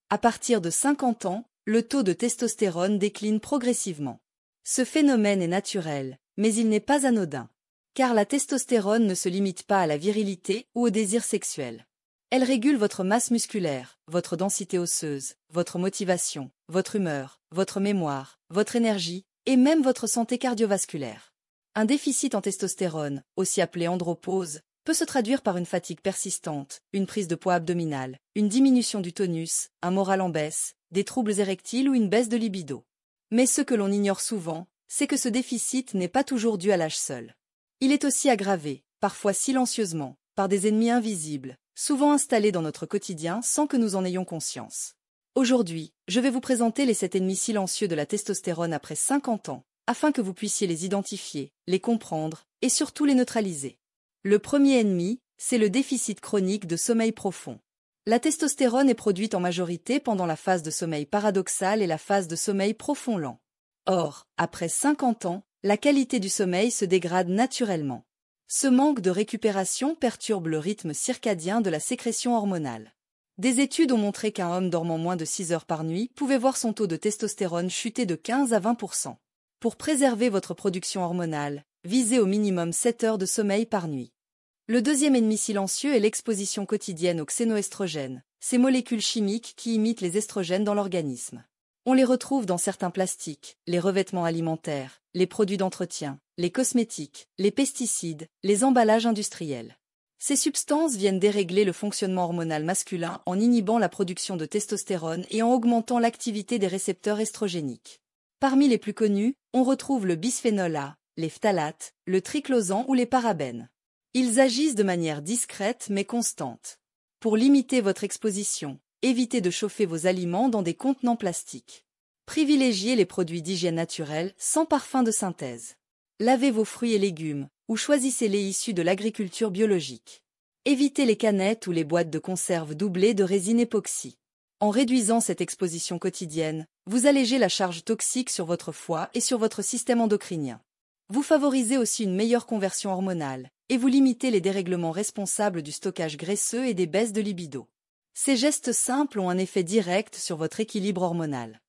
À partir de 50 ans, le taux de testostérone décline progressivement. Ce phénomène est naturel, mais il n'est pas anodin. Car la testostérone ne se limite pas à la virilité ou au désir sexuel. Elle régule votre masse musculaire, votre densité osseuse, votre motivation, votre humeur, votre mémoire, votre énergie et même votre santé cardiovasculaire. Un déficit en testostérone, aussi appelé andropause, peut se traduire par une fatigue persistante, une prise de poids abdominale, une diminution du tonus, un moral en baisse, des troubles érectiles ou une baisse de libido. Mais ce que l'on ignore souvent, c'est que ce déficit n'est pas toujours dû à l'âge seul. Il est aussi aggravé, parfois silencieusement, par des ennemis invisibles, souvent installés dans notre quotidien sans que nous en ayons conscience. Aujourd'hui, je vais vous présenter les 7 ennemis silencieux de la testostérone après 50 ans, afin que vous puissiez les identifier, les comprendre et surtout les neutraliser. Le premier ennemi, c'est le déficit chronique de sommeil profond. La testostérone est produite en majorité pendant la phase de sommeil paradoxal et la phase de sommeil profond lent. Or, après 50 ans, la qualité du sommeil se dégrade naturellement. Ce manque de récupération perturbe le rythme circadien de la sécrétion hormonale. Des études ont montré qu'un homme dormant moins de 6 heures par nuit pouvait voir son taux de testostérone chuter de 15 à 20%. Pour préserver votre production hormonale, visez au minimum 7 heures de sommeil par nuit. Le deuxième ennemi silencieux est l'exposition quotidienne aux xénoestrogènes, ces molécules chimiques qui imitent les estrogènes dans l'organisme. On les retrouve dans certains plastiques, les revêtements alimentaires, les produits d'entretien, les cosmétiques, les pesticides, les emballages industriels. Ces substances viennent dérégler le fonctionnement hormonal masculin en inhibant la production de testostérone et en augmentant l'activité des récepteurs estrogéniques. Parmi les plus connus, on retrouve le bisphénol A, les phtalates, le triclosan ou les parabènes. Ils agissent de manière discrète mais constante. Pour limiter votre exposition, évitez de chauffer vos aliments dans des contenants plastiques. Privilégiez les produits d'hygiène naturelle sans parfum de synthèse. Lavez vos fruits et légumes, ou choisissez-les issus de l'agriculture biologique. Évitez les canettes ou les boîtes de conserve doublées de résine époxy. En réduisant cette exposition quotidienne, vous allégez la charge toxique sur votre foie et sur votre système endocrinien. Vous favorisez aussi une meilleure conversion hormonale, et vous limitez les dérèglements responsables du stockage graisseux et des baisses de libido. Ces gestes simples ont un effet direct sur votre équilibre hormonal.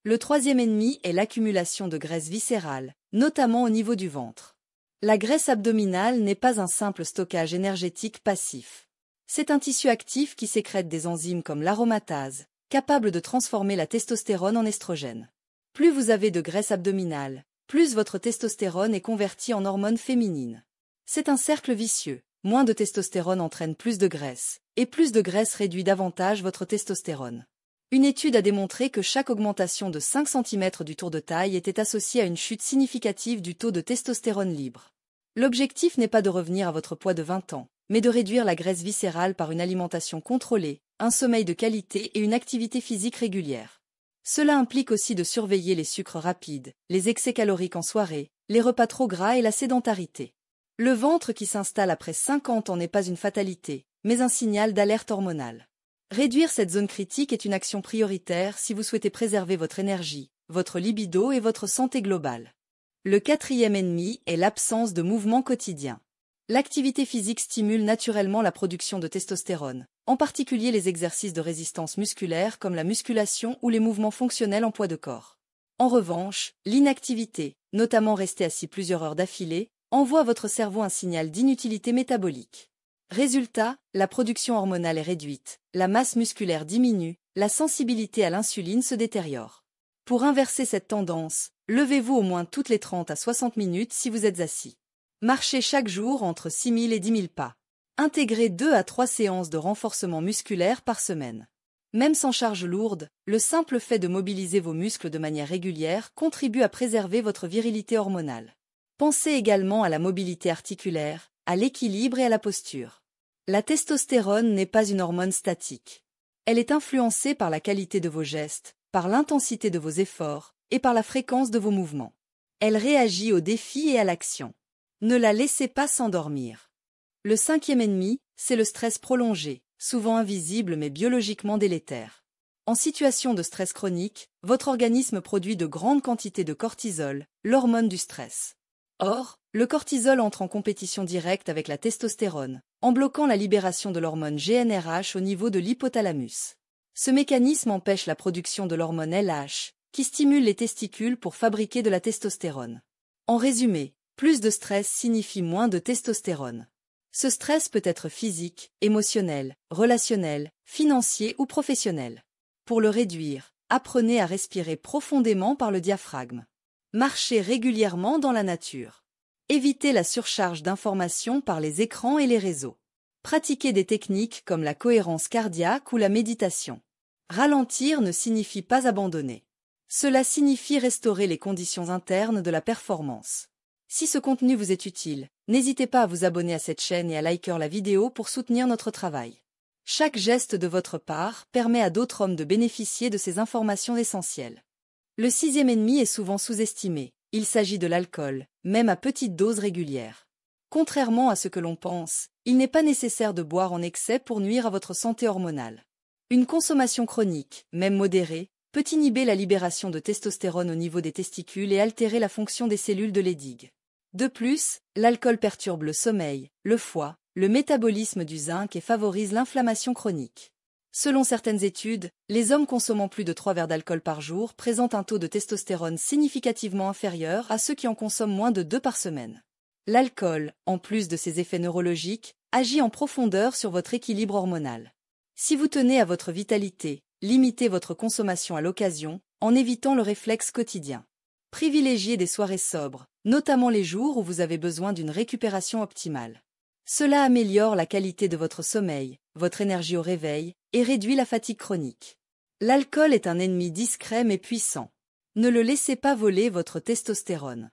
Le troisième ennemi est l'accumulation de graisse viscérale, notamment au niveau du ventre. La graisse abdominale n'est pas un simple stockage énergétique passif. C'est un tissu actif qui sécrète des enzymes comme l'aromatase, capable de transformer la testostérone en estrogène. Plus vous avez de graisse abdominale, plus votre testostérone est convertie en hormone féminine. C'est un cercle vicieux. Moins de testostérone entraîne plus de graisse, et plus de graisse réduit davantage votre testostérone. Une étude a démontré que chaque augmentation de 5 cm du tour de taille était associée à une chute significative du taux de testostérone libre. L'objectif n'est pas de revenir à votre poids de 20 ans, mais de réduire la graisse viscérale par une alimentation contrôlée, un sommeil de qualité et une activité physique régulière. Cela implique aussi de surveiller les sucres rapides, les excès caloriques en soirée, les repas trop gras et la sédentarité. Le ventre qui s'installe après 50 ans n'est pas une fatalité, mais un signal d'alerte hormonale. Réduire cette zone critique est une action prioritaire si vous souhaitez préserver votre énergie, votre libido et votre santé globale. Le quatrième ennemi est l'absence de mouvement quotidien. L'activité physique stimule naturellement la production de testostérone, en particulier les exercices de résistance musculaire comme la musculation ou les mouvements fonctionnels en poids de corps. En revanche, l'inactivité, notamment rester assis plusieurs heures d'affilée, envoie à votre cerveau un signal d'inutilité métabolique. Résultat, la production hormonale est réduite, la masse musculaire diminue, la sensibilité à l'insuline se détériore. Pour inverser cette tendance, levez-vous au moins toutes les 30 à 60 minutes si vous êtes assis. Marchez chaque jour entre 6 000 et 10 000 pas. Intégrez 2 à 3 séances de renforcement musculaire par semaine. Même sans charge lourde, le simple fait de mobiliser vos muscles de manière régulière contribue à préserver votre virilité hormonale. Pensez également à la mobilité articulaire, à l'équilibre et à la posture. La testostérone n'est pas une hormone statique. Elle est influencée par la qualité de vos gestes, par l'intensité de vos efforts et par la fréquence de vos mouvements. Elle réagit aux défis et à l'action. Ne la laissez pas s'endormir. Le cinquième ennemi, c'est le stress prolongé, souvent invisible mais biologiquement délétère. En situation de stress chronique, votre organisme produit de grandes quantités de cortisol, l'hormone du stress. Or, le cortisol entre en compétition directe avec la testostérone, en bloquant la libération de l'hormone GnRH au niveau de l'hypothalamus. Ce mécanisme empêche la production de l'hormone LH, qui stimule les testicules pour fabriquer de la testostérone. En résumé, plus de stress signifie moins de testostérone. Ce stress peut être physique, émotionnel, relationnel, financier ou professionnel. Pour le réduire, apprenez à respirer profondément par le diaphragme. Marchez régulièrement dans la nature. Évitez la surcharge d'informations par les écrans et les réseaux. Pratiquez des techniques comme la cohérence cardiaque ou la méditation. Ralentir ne signifie pas abandonner. Cela signifie restaurer les conditions internes de la performance. Si ce contenu vous est utile, n'hésitez pas à vous abonner à cette chaîne et à liker la vidéo pour soutenir notre travail. Chaque geste de votre part permet à d'autres hommes de bénéficier de ces informations essentielles. Le sixième ennemi est souvent sous-estimé. Il s'agit de l'alcool, même à petite dose régulière. Contrairement à ce que l'on pense, il n'est pas nécessaire de boire en excès pour nuire à votre santé hormonale. Une consommation chronique, même modérée, peut inhiber la libération de testostérone au niveau des testicules et altérer la fonction des cellules de Leydig. De plus, l'alcool perturbe le sommeil, le foie, le métabolisme du zinc et favorise l'inflammation chronique. Selon certaines études, les hommes consommant plus de 3 verres d'alcool par jour présentent un taux de testostérone significativement inférieur à ceux qui en consomment moins de 2 par semaine. L'alcool, en plus de ses effets neurologiques, agit en profondeur sur votre équilibre hormonal. Si vous tenez à votre vitalité, limitez votre consommation à l'occasion, en évitant le réflexe quotidien. Privilégiez des soirées sobres, notamment les jours où vous avez besoin d'une récupération optimale. Cela améliore la qualité de votre sommeil, votre énergie au réveil, et réduit la fatigue chronique. L'alcool est un ennemi discret mais puissant. Ne le laissez pas voler votre testostérone.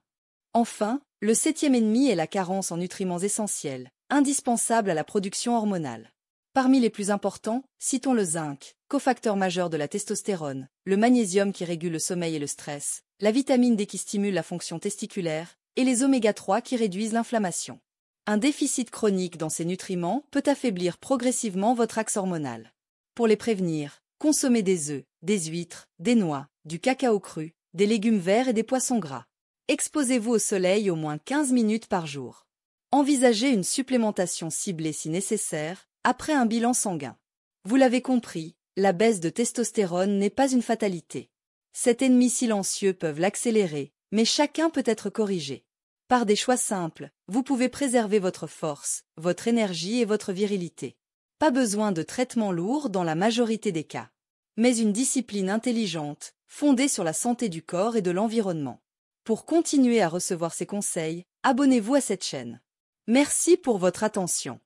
Enfin, le septième ennemi est la carence en nutriments essentiels, indispensables à la production hormonale. Parmi les plus importants, citons le zinc, cofacteur majeur de la testostérone, le magnésium qui régule le sommeil et le stress, la vitamine D qui stimule la fonction testiculaire, et les oméga-3 qui réduisent l'inflammation. Un déficit chronique dans ces nutriments peut affaiblir progressivement votre axe hormonal. Pour les prévenir, consommez des œufs, des huîtres, des noix, du cacao cru, des légumes verts et des poissons gras. Exposez-vous au soleil au moins 15 minutes par jour. Envisagez une supplémentation ciblée si nécessaire, après un bilan sanguin. Vous l'avez compris, la baisse de testostérone n'est pas une fatalité. Cet ennemi silencieux peut l'accélérer, mais chacun peut être corrigé. Par des choix simples, vous pouvez préserver votre force, votre énergie et votre virilité. Pas besoin de traitements lourds dans la majorité des cas. Mais une discipline intelligente, fondée sur la santé du corps et de l'environnement. Pour continuer à recevoir ces conseils, abonnez-vous à cette chaîne. Merci pour votre attention.